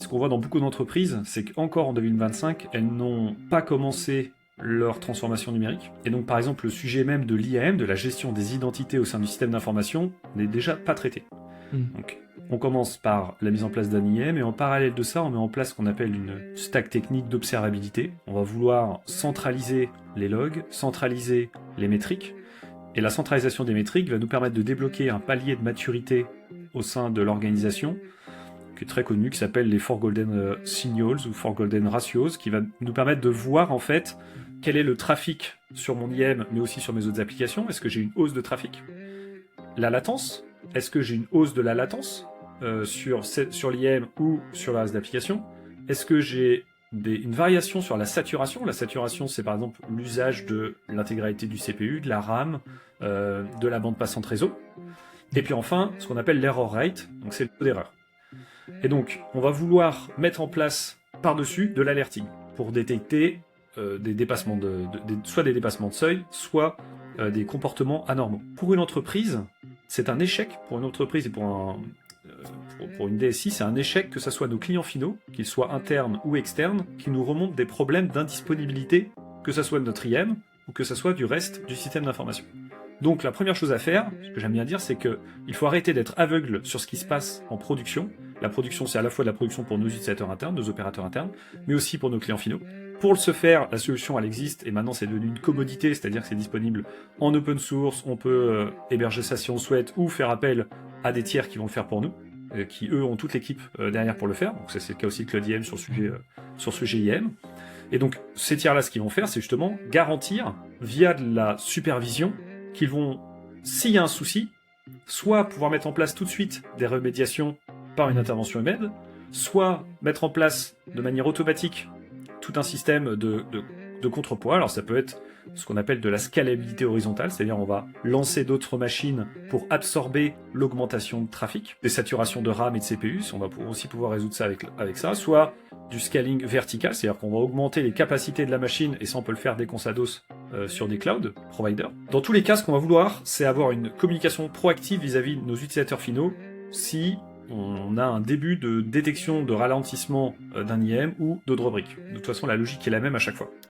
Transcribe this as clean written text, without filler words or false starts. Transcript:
qu'on voit dans beaucoup d'entreprises, c'est qu'encore en 2025, elles n'ont pas commencé leur transformation numérique. Et donc, par exemple, le sujet même de l'IAM, de la gestion des identités au sein du système d'information, n'est déjà pas traité. Donc, on commence par la mise en place d'un IAM, et en parallèle de ça, on met en place ce qu'on appelle une stack technique d'observabilité. On va vouloir centraliser les logs, centraliser les métriques, et la centralisation des métriques va nous permettre de débloquer un palier de maturité au sein de l'organisation, qui est très connu, qui s'appelle les 4 Golden Signals ou 4 Golden Ratios, qui va nous permettre de voir en fait quel est le trafic sur mon IAM, mais aussi sur mes autres applications. Est-ce que j'ai une hausse de trafic? La latence, est-ce que j'ai une hausse de la latence sur l'IAM ou sur le reste d'application? Est-ce que j'ai une variation sur la saturation? La saturation, c'est par exemple l'usage de l'intégralité du CPU, de la RAM, de la bande passante réseau. Et puis enfin, ce qu'on appelle l'error rate, donc c'est le taux d'erreur. Et donc, on va vouloir mettre en place par-dessus de l'alerting pour détecter des dépassements soit des dépassements de seuil, soit des comportements anormaux. Pour une entreprise, c'est un échec, pour une entreprise et pour une DSI, c'est un échec que ce soit nos clients finaux, qu'ils soient internes ou externes, qui nous remontent des problèmes d'indisponibilité, que ce soit de notre IAM ou que ce soit du reste du système d'information. Donc la première chose à faire, ce que j'aime bien dire, c'est qu'il faut arrêter d'être aveugle sur ce qui se passe en production. La production, c'est à la fois de la production pour nos utilisateurs internes, nos opérateurs internes, mais aussi pour nos clients finaux. Pour ce faire, la solution, elle existe, et maintenant c'est devenu une commodité, c'est-à-dire que c'est disponible en open source, on peut héberger ça si on souhaite, ou faire appel à des tiers qui vont le faire pour nous, qui eux ont toute l'équipe derrière pour le faire. Donc ça, c'est le cas aussi de Cloud IAM sur le sujet IAM. Et donc ces tiers-là, ce qu'ils vont faire, c'est justement garantir, via de la supervision, qu'ils vont, s'il y a un souci, soit pouvoir mettre en place tout de suite des remédiations par une intervention humaine, soit mettre en place de manière automatique tout un système de contrepoids. Alors ça peut être ce qu'on appelle de la scalabilité horizontale, c'est-à-dire on va lancer d'autres machines pour absorber l'augmentation de trafic, des saturations de RAM et de CPU, on va aussi pouvoir résoudre ça avec ça, soit du scaling vertical, c'est-à-dire qu'on va augmenter les capacités de la machine, et ça on peut le faire dès qu'on s'adosse sur des cloud providers. Dans tous les cas, ce qu'on va vouloir, c'est avoir une communication proactive vis-à-vis de nos utilisateurs finaux si on a un début de détection de ralentissement d'un IAM ou d'autres rubriques. De toute façon, la logique est la même à chaque fois.